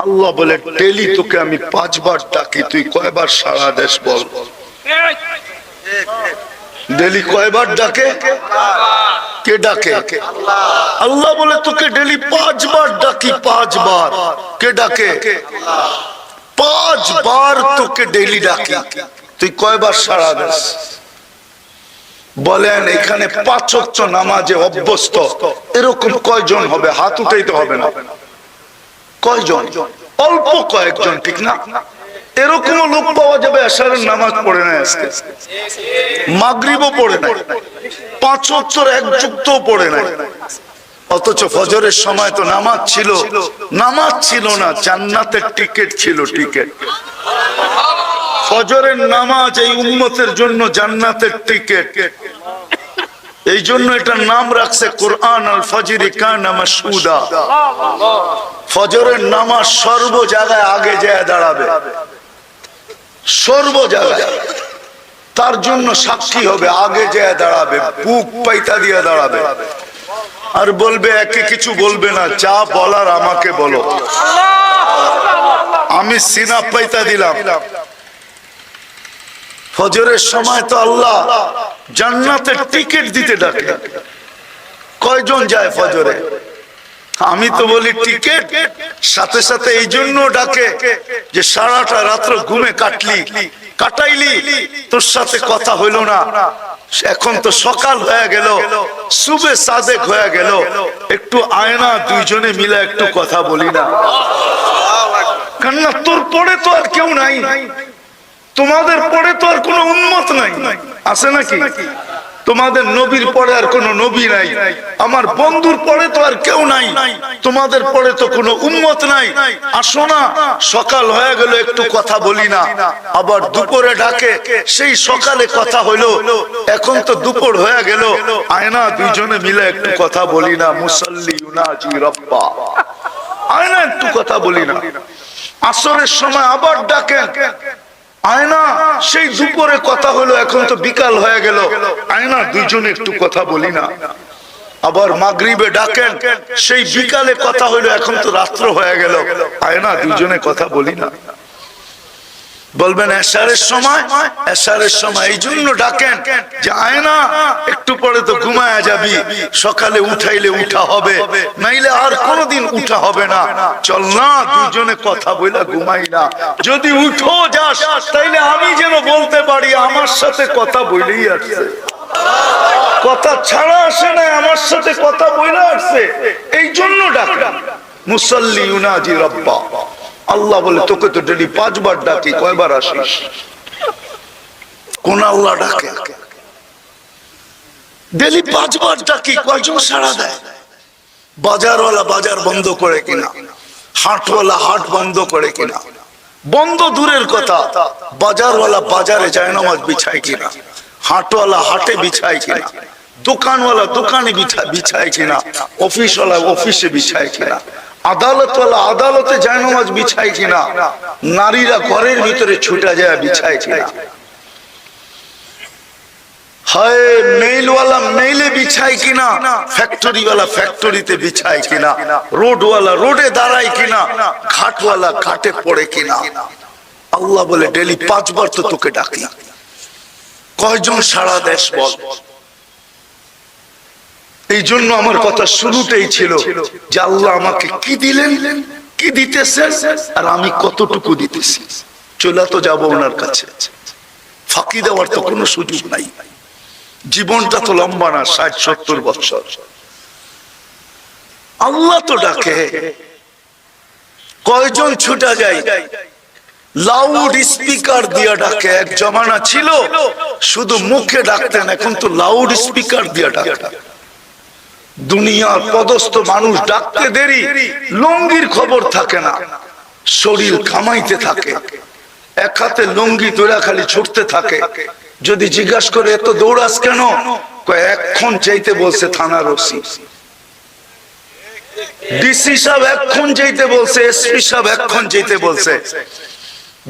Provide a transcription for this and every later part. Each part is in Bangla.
আল্লাহ বলে ডেলি তোকে আমি 5 বার ডাকি, তুই কয়বার সাড়া দেশ বল। ডেলি কয়বার ডাকে? কে ডাকে? আল্লাহ বলে তোকে ডেলি 5 বার ডাকি, 5 বার। কে ডাকে? 5 বার তোকে ডেলি ডাকি, তুই কয়বার সাড়া দেশ? বলেন এখানে 5 ওয়াক্ত নামাজে অভ্যস্ত এরকম কয়জন হবে? হাত উঠাইতে হবে না। কয়জন? অল্প কয়েকজন, ঠিক না? এরকম লোক পাওয়া যাবে এশারের নামাজ পড়ে না, আজকে মাগরিবও পড়ে না, 5 ওয়াক্তের এক যুক্তও পড়ে না, অথচ ফজরের সময় তো নামাজ ছিল। নামাজ ছিল না, জান্নাতের টিকিট ছিল, টিকিট। ফজরের নামাজ এই উম্মতের জন্য জান্নাতের টিকিট। এই জন্য এটার নাম রাখছে কোরআন আল ফাজরি কানা মাশহুদা। ফজরের নামাজ সর্ব জায়গায় আগে যায় দাঁড়াবে, সর্ব জায়গায়। তার জন্য সাক্ষী হবে, আগে যায় দাঁড়াবে, বুক পাইতা দিয়ে দাঁড়াবে, আর বলবে একে কিছু বলবে না, যা বলার আমাকে বলো, আমি সিনা পাইতা দিলাম। ফজরের সময় তো আল্লাহ জান্নাতের টিকিট দিতে ডাকে। কয়জন যায় ফজরে? আমি তো বলি টিকিট। সাথে সাথে এই জন্য ডাকে যে সারাটা রাত্র ঘুমে কাটাইলি, তোর সাথে কথা হইল না, এখন তো সকাল হয়ে গেল, সুবে সাদেক হয়ে গেল, একটু আয়না দুইজনে মিলে একটু কথা বলি না। কেননা তোর পরে তো আর কেউ নাই, তোমাদের পরে তো আর কোনো উম্মত নাই, আছে নাকি? তোমাদের নবীর পরে আর কোনো নবী নাই, আমার বন্ধুর পরে তো আর কেউ নাই, তোমাদের পরে তো কোনো উম্মত নাই। আসো না, সকাল হয়ে গেল, একটু কথা বলি না। আবার দুপুরে ডাকে, সেই সকালে কথা হইলো, এখন তো দুপুর হয়ে গেল, আয়না দুইজনে মিলে একটু কথা বলি না। মুসাল্লি ইউনাজি রাব্বা, আয়না একটু কথা বলি না। আসরের সময় আবার ডাকেন, আয়না সেই দুপুরে কথা হলো, এখন তো বিকাল হয়ে গেল, আয়না দুইজনে একটু কথা বলি না। আবার মাগরিবে ডাকেন, সেই বিকালে কথা হলো, এখন তো রাত্র হয়ে গেল, আয়না দুইজনে কথা বলি না। বলবেন এশারের সময় এই জন্য ডাকেন যে আয়না একটু পরে তো ঘুমায়া যাবি, সকালে উঠাইলে উঠা হবে, নাইলে আর কোনোদিন উঠা হবে না, চল না দুইজনে কথা বইলা ঘুমাই না। যদি উঠো যাস, তাইলে আমি যেন বলতে পারি আমার সাথে কথা বইলেই আসছে, কথা ছাড়া আসে না, আমার সাথে কথা বইলা আসছে। এই জন্য ডাকেন মুসাল্লি ইউনাজি রাব্বা। আল্লাহ বলে তোকে তো ডেলি 5 বার ডাকি, কয়বার আসিস? কোন আল্লাহ ডাকে? ডেলি 5 বার ডাকি, কয়জন সাড়া দেয়? বাজারওয়ালা বাজার বন্ধ করে কিনা, হাটওয়ালা হাট বন্ধ করে কিনা, বন্ধ দূরের কথা, বাজারওয়ালা বাজারে যায় নামাজ বিছায় কিনা, হাটওয়ালা হাটে বিছায় কিনা, দোকানওয়ালা দোকানে বিছায় কিনা, অফিসওয়ালা অফিসে বিছায় কিনা, আদালতওয়ালা আদালতে যায় নামাজ বিছায় কিনা, নারীরা ঘরের ভিতরে ছুটে যায় বিছায় কিনা, হায় মেইলওয়ালা মেইলে বিছায় কিনা, ফ্যাক্টরিওয়ালা ফ্যাক্টরিতে বিছায় কিনা, রোডওয়ালা রোডে দাঁড়ায় কিনা, ঘাটওয়ালা ঘাটে পড়ে কিনা। আল্লাহ বলে ডেলি 5 বার তো তোকে ডাকি, কয়জন সারা দেশ বল? এই জন্য আমার কথা শুরুতেই ছিল যে আল্লাহ আমাকে কি দিলেন, কি দিতেছেন, আর আমি কতটুকু দিতেছি। চলে তো যাবো ওনার কাছে, ফাঁকি দেওয়ার তো কোনো সুযোগ নাই। জীবনটা তো লম্বা না, 60-70 বছর। আল্লাহ তো ডাকে, কয়জন ছুটা যায়? লাউড স্পিকার দিয়ে ডাকে। এক জমানা ছিল শুধু মুখে ডাকতেন, এখন তো লাউড স্পিকার দিয়ে ডাকে। দুনিয়ার পদস্থ মানুষ ডাকতে দেরি, লুঙ্গির খবর থাকে না, শরীর কামাইতে থাকে, এক হাতে লুঙ্গি ধরে খালি ছুটতে থাকে। যদি জিজ্ঞাসা করে এত দৌড়াস কেন, এক্ষণ চাইতে বলছে থানার ওসি, ডিসি সাহেব এক্ষণ চাইতে বলছে, এসপি সাহেব এক্ষণ চাইতে বলছে।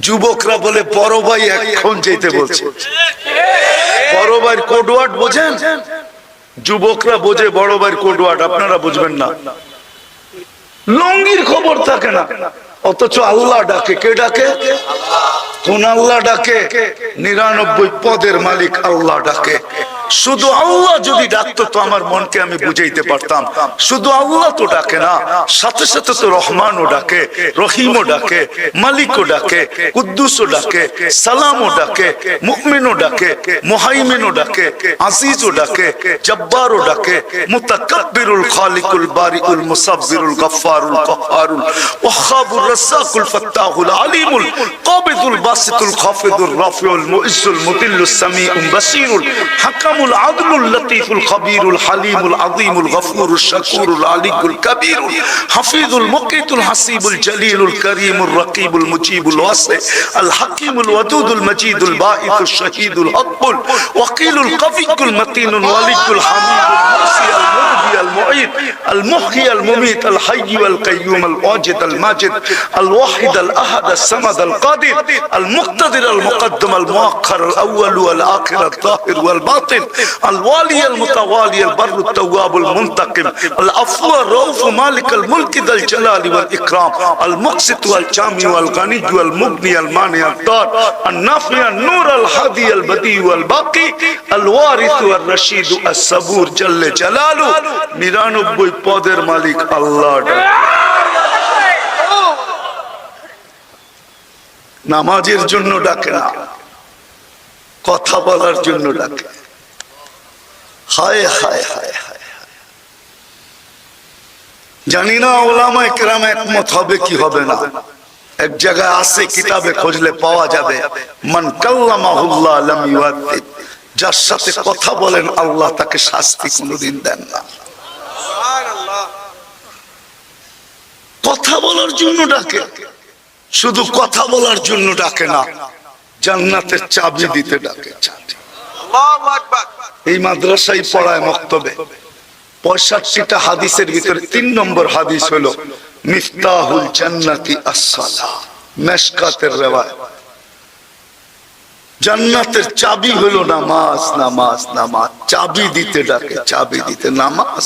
যুবকরা বলে বড় ভাই এক্ষণ চাইতে বলছে। বড় ভাইয়ের কোডওয়ার্ড বোঝেন? যুবকরা বোঝে বড় ভাইয়ের কোডওয়ার্ড, আপনারা বুঝবেন না। লুঙ্গির খবর থাকে না, অথচ আল্লাহ ডাকে। কে ডাকে? কোন আল্লাহ ডাকে? 99 পদের মালিক আল্লাহ ডাকে। শুধু আল্লাহ যদি ডাকতো তো আমার মনকে আমি বুঝাইতে পারতাম। শুধু আল্লাহ তো ডাকে না, সাথে সাথে তো রহমানও ডাকে, রহিমও ডাকে, মালিকও ডাকে, কুদ্দুসও ডাকে, সালামও ডাকে, মুমিনও ডাকে, মুহাইমিনও ডাকে, আজিজও ডাকে, জব্বারও ডাকে, মুতাকাব্বিরুল খালিকুল বারিউল মুসাব্বিরুল গফফারুল কাহ্হারুল ওয়াহ্হাবুর রাজ্জাকুল ফাত্তাহুল আলিমুল কাবিদুল বাসিতুল খাফিদুর রাফিউল মুইজ্জুল মুদিল্লুস সামিউল বাসীরুল হাকামুল আদলুল লতীফুল খবীরুল হালিমুল আযীমুল গফুরুশ শাকুরুল আলিকুল কবীরুল হাফিজুল মুকিতুল হাসিবুল জলিলুল করিমুর রকিবুল মুজিবুল ওয়াসি আল হাকিমুল ওয়াদুদুল মজিদুল বাঈসুশ শহীদুল হকুল ওয়াকিলুল কবিয়ুল মতিনুল ওয়ালিদুল হামিদুল মুহসি আল মুবদি আল মুঈদ আল মুহয়ি আল মুমীত আল হায়্যু আল কাইয়্যুম আল ওয়াজিদ আল মাজিদ আল ওয়াহিদ আল আহাদ আল সামাদ আল কাদির আল মুকতাদির আল মুকদ্দম আল মুআখ্খার আল আউয়াল ওয়াল আখির আল যাহির ওয়াল বাতিন আল ওয়ালি আল মুতাওয়ালি আল বাররু التواب المنتقم العفو الرؤوف مالك الملك ذا الجلال والإكرام المقسط والجامع والغني والمغني المانع الضار النافع النور الهادي البديع والباقي الوارث والرشيد الصبور جل جلاله 99 পদের মালিক আল্লাহ। নামাজের জন্য ডাকে না, কথা বলার জন্য ডাকে। হায় হায় হায় হায়, জানি না ওলামায়ে কেরাম একমত হবে কি হবে না। এক জায়গায় আছে, কিতাবে খুঁজলে পাওয়া যাবে, মান কাল্লামাহুল্লাহ লাম ইউআদ্দিব, যার সাথে কথা বলেন আল্লাহ তাকে শাস্তি কোনোদিন দেন না। সুবহানাল্লাহ। কথা বলার জন্য ডাকে, শুধু কথা বলার জন্য ডাকে না, জান্নাতের চাবি দিতে ডাকে। আল্লাহু আকবার। এই মাদ্রাসায় পড়ায় মক্তবে 65টা হাদিসের ভিতরে 3 নম্বর হাদিস হলো মিফতাহুল জান্নাতি আস-সালাহ, মিশকাতের riwayat। জান্নাতের চাবি হলো নামাজ, নামাজ, নামাজ। চাবি দিতে ডাকে, চাবি দিতে নামাজ।